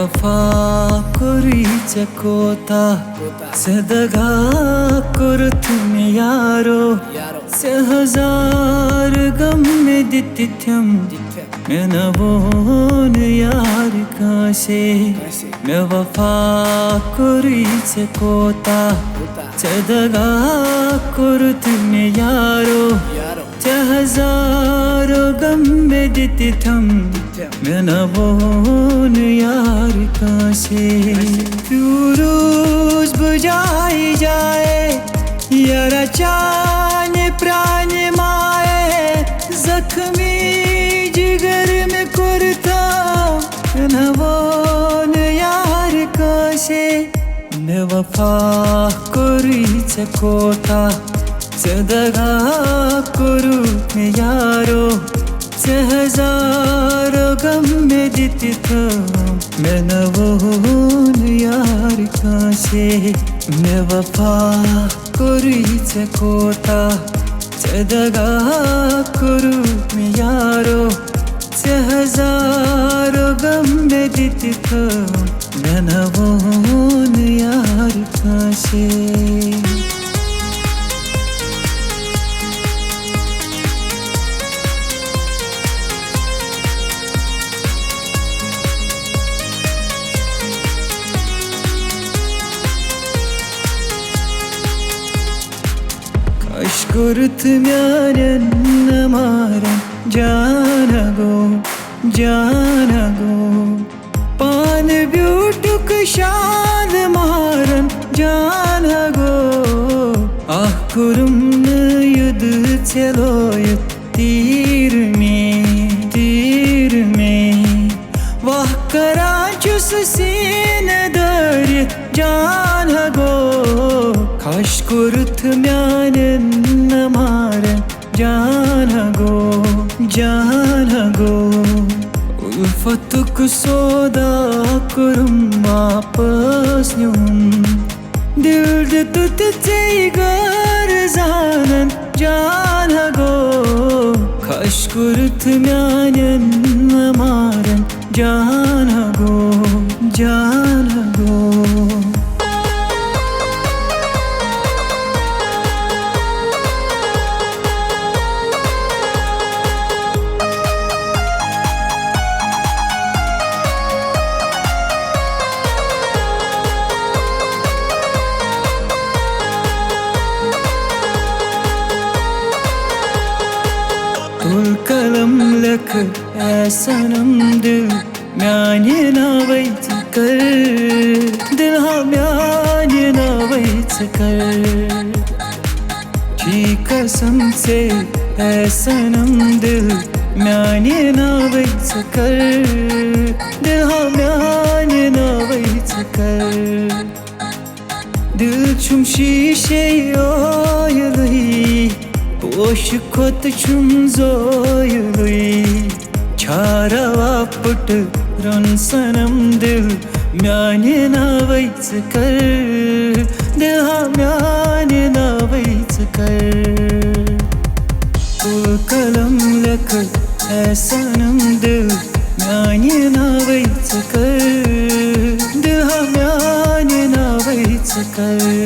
वफा करूचे कोता सदगा करत में यारो से हजार गम में दित्यम मैं नवोन यार काशे मैं वफा करूचे कोता सदगा करत में यारो से हजार गम में दित्यम मैं नवोन यार काशे फिरोज बुझाई जाए यारा चान प्राण माए जख्मी जिगर में कुर्ता नवोन यार काशे मैं वफा करूचे कोता सदगा करू में यारो से हजार गम में दित्यम मैं नवोन यार काशे मैं वफा करूचे कोता सदगा करू में यारो से हजार गम में दित्यम मैं नवोन यार काशे Aşkurt myanen namaran janago Pan beautuk shan maran janago Ah kurum yud çeloyut tir me Vah karançus sine dar janago Kaş kurt myanen namaran janago Ulfatuk soda kurum vapas nyum Dilde tutte gar zanan janago Kaş kurt myanen namaran janago Tul kalam lak ऐसनम दिल म्याने नावैच कर दिल हा म्याने नावैच कर जी कसम से ऐसनम दिल म्याने नावैच कर दिल हा म्याने नावैच कर दिल छुम शीशे ओयलुई Boş kot çum zoyluy Çara put ran sanam dil Myane navayts kar Dil ha myane navayts kar Tul kalam lak sanam dil Myane navayts kar Dil ha myane navayts kar